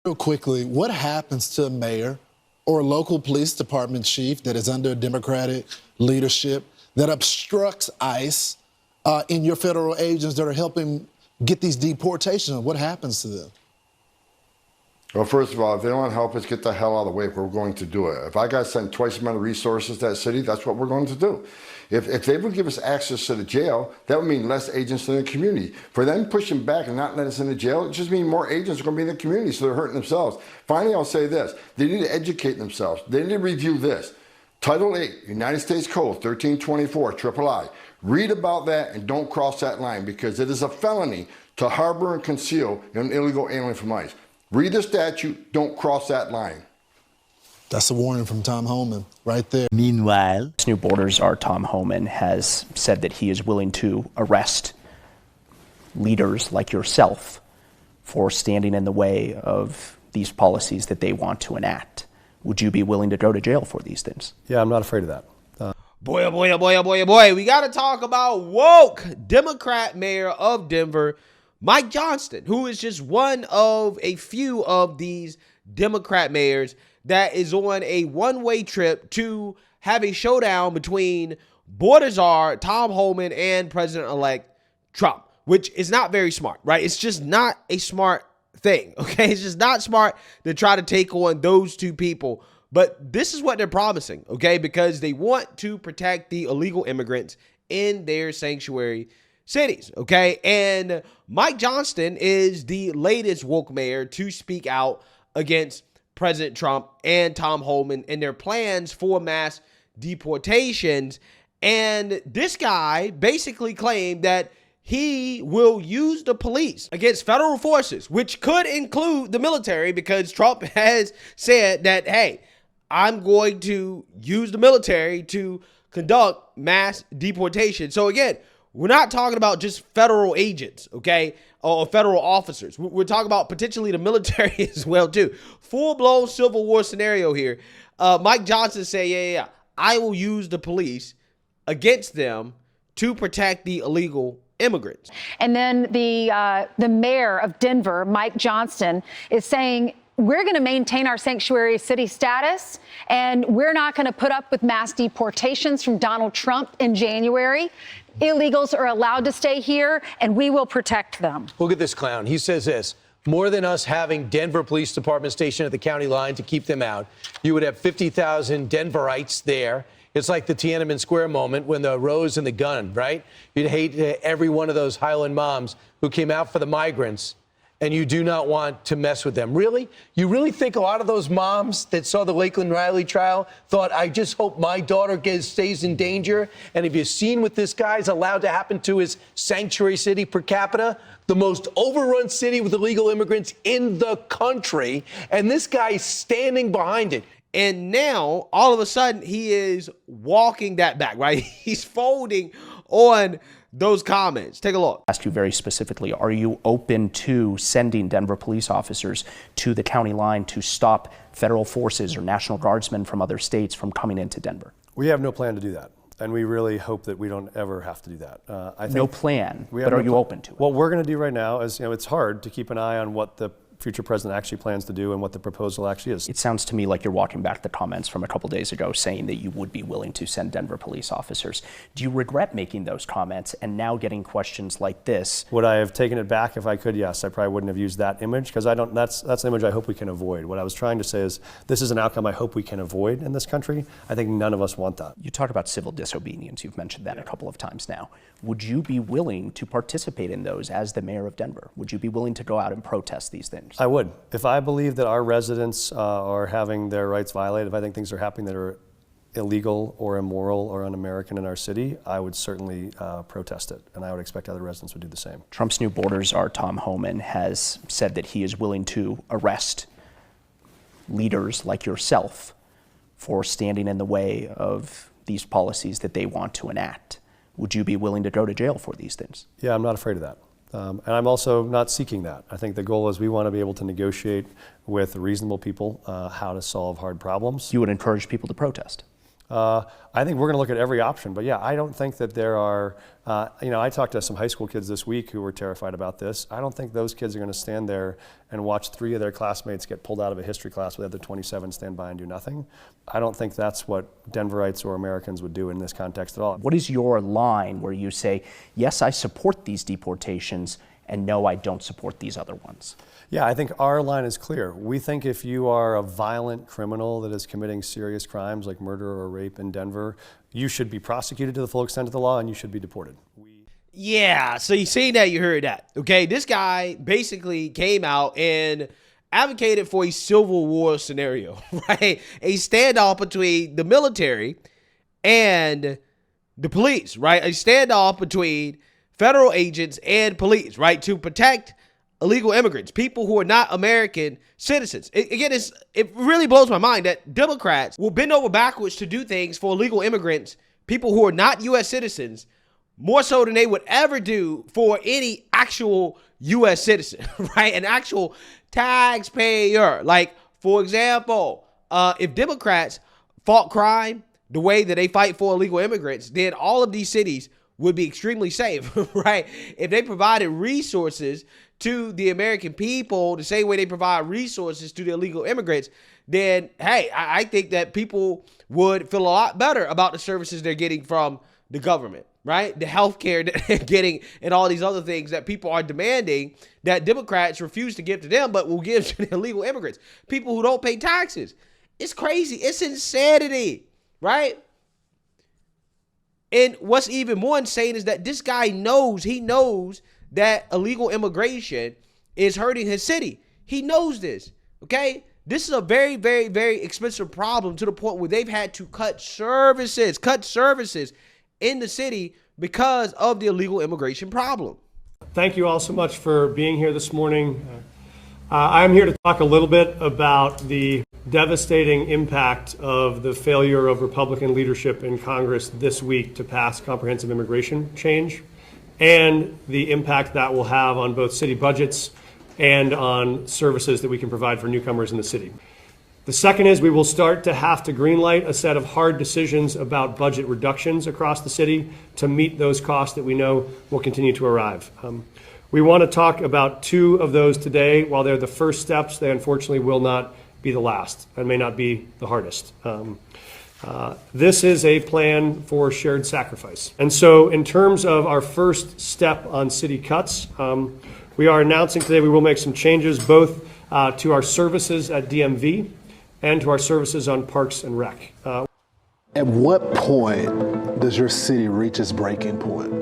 Real quickly, what happens to a mayor or a local police department chief that is under Democratic leadership that obstructs ICE in your federal agents that are helping get these deportations? What happens to them? Well, first of all, if they don't want to help us get the hell out of the way, we're going to do it. If I got to send twice the amount of resources to that city, that's what we're going to do. If they would give us access to the jail, that would mean less agents in the community. For them pushing back and not letting us in the jail, it just means more agents are going to be in the community, so they're hurting themselves. Finally, I'll say this. They need to educate themselves. They need to review this. Title 8, United States Code 1324, III. Read about that and don't cross that line, because it is a felony to harbor and conceal an illegal alien from ICE. Read the statute, don't cross that line. That's a warning from Tom Homan right there. Meanwhile, New Borders, our Tom Homan, has said that he is willing to arrest leaders like yourself for standing in the way of these policies that they want to enact. Would you be willing to go to jail for these things? Yeah, I'm not afraid of that. Boy, oh boy, oh boy, oh boy, oh boy. We got to talk about woke Democrat mayor of Denver, Mike Johnston, who is just one of a few of these Democrat mayors that is on a one-way trip to have a showdown between border czar Tom Homan and President-elect Trump, which is not very smart, right? It's just not a smart thing, okay? It's just not smart to try to take on those two people. But this is what they're promising, okay? Because they want to protect the illegal immigrants in their sanctuary cities, okay? And Mike Johnston is the latest woke mayor to speak out against President Trump and Tom Homan and their plans for mass deportations. And this guy basically claimed that he will use the police against federal forces, which could include the military, because Trump has said that, hey, I'm going to use the military to conduct mass deportation. So again, we're not talking about just federal agents, okay, or federal officers. We're talking about potentially the military as well, too. Full-blown Civil War scenario here. Mike Johnston said, yeah, I will use the police against them to protect the illegal immigrants. And then the mayor of Denver, Mike Johnston, is saying, we're going to maintain our sanctuary city status, and we're not going to put up with mass deportations from Donald Trump in January. Illegals are allowed to stay here, and we will protect them. Look at this clown. He says this: more than us having Denver Police Department stationed at the county line to keep them out, you would have 50,000 Denverites there. It's like the Tiananmen Square moment when the rose and the gun, right? You'd hate every one of those Highland moms who came out for the migrants, and you do not want to mess with them. Really? You really think a lot of those moms that saw the Lakeland Riley trial thought, I just hope my daughter stays in danger? And have you seen what this guy's allowed to happen to his sanctuary city per capita? The most overrun city with illegal immigrants in the country. And this guy's standing behind it. And now, all of a sudden, he is walking that back, right? He's folding on those comments. Take a look. Ask you very specifically, are you open to sending Denver police officers to the county line to stop federal forces or National Guardsmen from other states from coming into Denver? We have no plan to do that. And we really hope that we don't ever have to do that. I think no plan, but are you open to it? What we're going to do right now is, it's hard to keep an eye on what the future president actually plans to do and what the proposal actually is. It sounds to me like you're walking back the comments from a couple days ago saying that you would be willing to send Denver police officers. Do you regret making those comments and now getting questions like this? Would I have taken it back if I could? Yes, I probably wouldn't have used that image, because I don't. That's an image I hope we can avoid. What I was trying to say is this is an outcome I hope we can avoid in this country. I think none of us want that. You talk about civil disobedience. You've mentioned that a couple of times now. Would you be willing to participate in those as the mayor of Denver? Would you be willing to go out and protest these things? I would. If I believe that our residents are having their rights violated, if I think things are happening that are illegal or immoral or un-American in our city, I would certainly protest it, and I would expect other residents would do the same. Trump's New Borders, our Tom Homan, has said that he is willing to arrest leaders like yourself for standing in the way of these policies that they want to enact. Would you be willing to go to jail for these things? Yeah, I'm not afraid of that. And I'm also not seeking that. I think the goal is we want to be able to negotiate with reasonable people how to solve hard problems. You would encourage people to protest? I think we're going to look at every option. But yeah, I don't think that there are, I talked to some high school kids this week who were terrified about this. I don't think those kids are going to stand there and watch 3 of their classmates get pulled out of a history class with the other 27 stand by and do nothing. I don't think that's what Denverites or Americans would do in this context at all. What is your line where you say, yes, I support these deportations, and no, I don't support these other ones? Yeah, I think our line is clear. We think if you are a violent criminal that is committing serious crimes like murder or rape in Denver, you should be prosecuted to the full extent of the law and you should be deported. Yeah, so you seen that, you heard that. Okay, this guy basically came out and advocated for a civil war scenario, right? A standoff between the military and the police, right? A standoff between federal agents and police, right? To protect illegal immigrants, people who are not American citizens. It really blows my mind that Democrats will bend over backwards to do things for illegal immigrants, people who are not U.S. citizens, more so than they would ever do for any actual U.S. citizen, right? An actual taxpayer. Like, for example, if Democrats fought crime the way that they fight for illegal immigrants, then all of these cities would be extremely safe, right? If they provided resources to the American people the same way they provide resources to the illegal immigrants, then, hey, I think that people would feel a lot better about the services they're getting from the government, right? The health care that they're getting and all these other things that people are demanding that Democrats refuse to give to them but will give to the illegal immigrants, people who don't pay taxes. It's crazy. It's insanity, right? And what's even more insane is that this guy knows that illegal immigration is hurting his city. He knows this, okay? This is a very, very, very expensive problem to the point where they've had to cut services in the city because of the illegal immigration problem. Thank you all so much for being here this morning. I'm here to talk a little bit about the devastating impact of the failure of Republican leadership in Congress this week to pass comprehensive immigration change, and the impact that will have on both city budgets and on services that we can provide for newcomers in the city. The second is we will start to have to greenlight a set of hard decisions about budget reductions across the city to meet those costs that we know will continue to arrive. We want to talk about 2 of those today. While they're the first steps, they unfortunately will not be the last and may not be the hardest. This is a plan for shared sacrifice. And so in terms of our first step on city cuts, we are announcing today we will make some changes both to our services at DMV and to our services on Parks and Rec. At what point does your city reach its breaking point?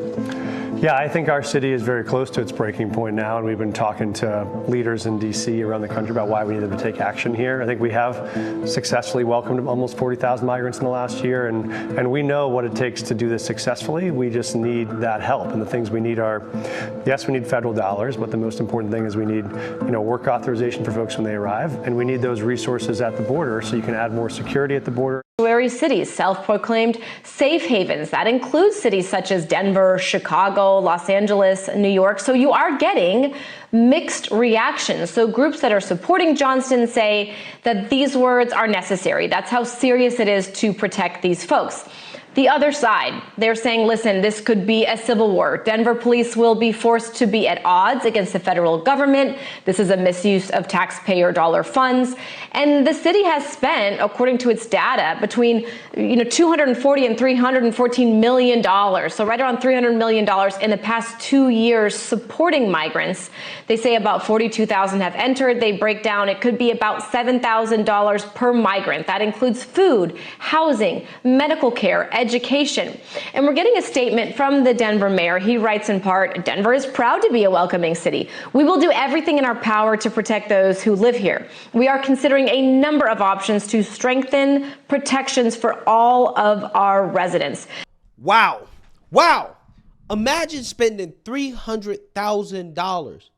Yeah, I think our city is very close to its breaking point now, and we've been talking to leaders in D.C. around the country about why we needed to take action here. I think we have successfully welcomed almost 40,000 migrants in the last year, and we know what it takes to do this successfully. We just need that help, and the things we need are, yes, we need federal dollars, but the most important thing is we need, work authorization for folks when they arrive, and we need those resources at the border so you can add more security at the border. Cities, self-proclaimed safe havens. That includes cities such as Denver, Chicago, Los Angeles, New York. So you are getting mixed reactions. So groups that are supporting Johnston say that these words are necessary. That's how serious it is to protect these folks. The other side, they're saying, listen, this could be a civil war. Denver police will be forced to be at odds against the federal government. This is a misuse of taxpayer dollar funds. And the city has spent, according to its data, between $240 and $314 million. So right around $300 million in the past 2 years supporting migrants. They say about 42,000 have entered. They break down, it could be about $7,000 per migrant. That includes food, housing, medical care, education. And we're getting a statement from the Denver mayor. He writes in part, Denver is proud to be a welcoming city. We will do everything in our power to protect those who live here. We are considering a number of options to strengthen protections for all of our residents. Wow. Imagine spending $300,000,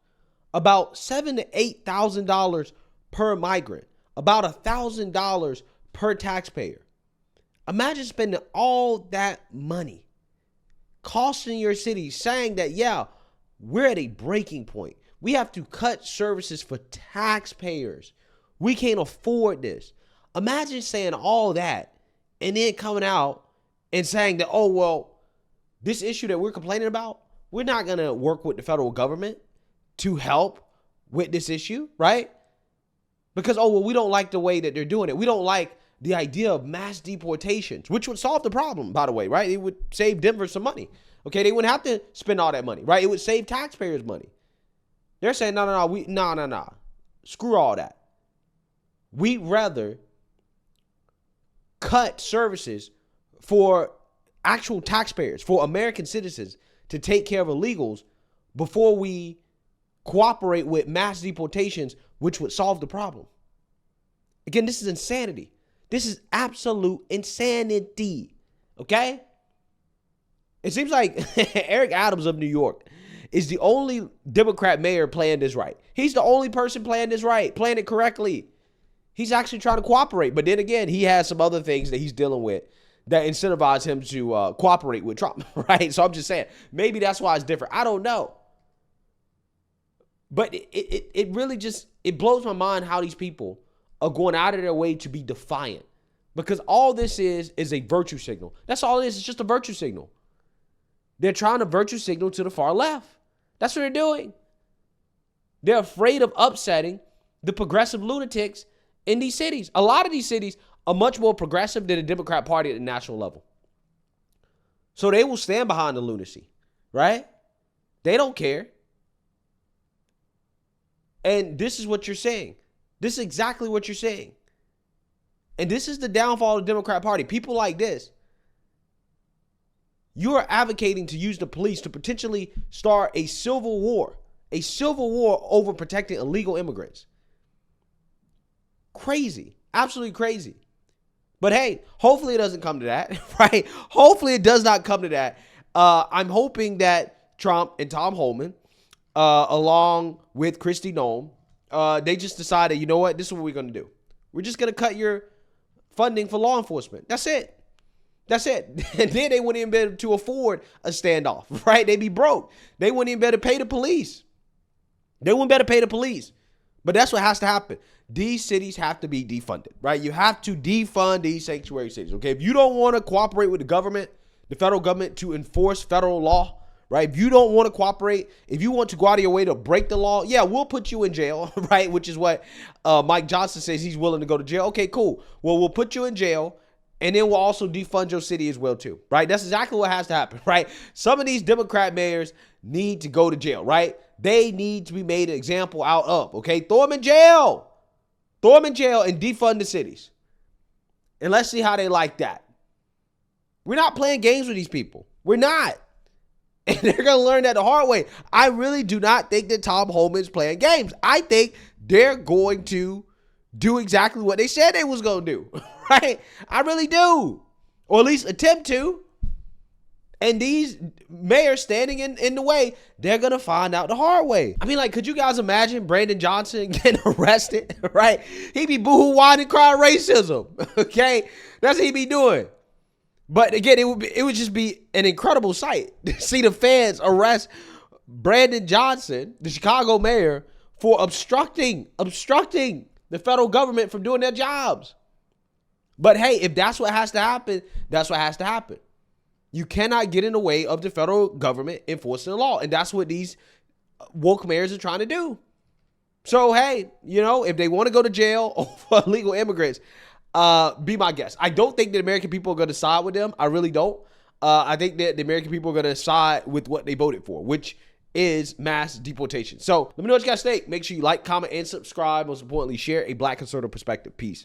about $7,000 to $8,000 per migrant, about $1,000 per taxpayer. Imagine spending all that money, costing your city, saying that, yeah, we're at a breaking point. We have to cut services for taxpayers. We can't afford this. Imagine saying all that and then coming out and saying that, oh, well, this issue that we're complaining about, we're not going to work with the federal government to help with this issue, right? Because, oh, well, we don't like the way that they're doing it. We don't like the idea of mass deportations, which would solve the problem, by the way, right? It would save Denver some money. Okay, they wouldn't have to spend all that money, right? It would save taxpayers money. They're saying, no. Screw all that. We'd rather cut services for actual taxpayers, for American citizens to take care of illegals before we cooperate with mass deportations, which would solve the problem. Again, this is insanity. This is absolute insanity. Okay? It seems like Eric Adams of New York is the only Democrat mayor playing this right. He's the only person playing this right, playing it correctly. He's actually trying to cooperate. But then again, he has some other things that he's dealing with that incentivize him to cooperate with Trump, right? So I'm just saying, maybe that's why it's different. I don't know. But it really just, it blows my mind how these people are going out of their way to be defiant. Because all this is a virtue signal. That's all it is. It's just a virtue signal. They're trying to virtue signal to the far left. That's what they're doing. They're afraid of upsetting the progressive lunatics in these cities. A lot of these cities are much more progressive than the Democrat Party at the national level. So they will stand behind the lunacy, right? They don't care. And this is what you're saying. This is exactly what you're saying. And this is the downfall of the Democrat Party. People like this. You are advocating to use the police to potentially start a civil war over protecting illegal immigrants. Crazy. Absolutely crazy. But hey, hopefully it doesn't come to that, right? Hopefully it does not come to that. I'm hoping that Trump and Tom Homan, along with Kristi Noem, they just decided, you know what? This is what we're going to do. We're just going to cut your funding for law enforcement. That's it. That's it. And then they wouldn't even be able to afford a standoff, right? They'd be broke. They wouldn't even be able to pay the police. They wouldn't be able to pay the police. But that's what has to happen. These cities have to be defunded, right? You have to defund these sanctuary cities, okay? If you don't want to cooperate with the government, the federal government, to enforce federal law, right? If you don't want to cooperate, if you want to go out of your way to break the law, yeah, we'll put you in jail, right? Which is what Mike Johnston says he's willing to go to jail. Okay, cool. Well, we'll put you in jail, and then we'll also defund your city as well, too, right? That's exactly what has to happen, right? Some of these Democrat mayors need to go to jail, right? They need to be made an example out of, okay? Throw them in jail. Throw them in jail and defund the cities. And let's see how they like that. We're not playing games with these people. We're not. And they're going to learn that the hard way. I really do not think that Tom Homan's playing games. I think they're going to do exactly what they said they was going to do, right? I really do. Or at least attempt to. And these mayors standing in the way, they're going to find out the hard way. I mean, like, could you guys imagine Brandon Johnson getting arrested, right? He'd be boo-hoo, whining, crying racism, okay? That's what he'd be doing. But again, it would just be an incredible sight to see the fans arrest Brandon Johnson, the Chicago mayor, for obstructing the federal government from doing their jobs. But hey, if that's what has to happen, that's what has to happen. You cannot get in the way of the federal government enforcing the law. And that's what these woke mayors are trying to do. So, hey, you know, if they want to go to jail for illegal immigrants, be my guest. I don't think that American people are going to side with them. I really don't. I think that the American people are going to side with what they voted for, which is mass deportation. So let me know what you guys think. Make sure you like, comment, and subscribe. Most importantly, share a Black conservative perspective. Peace.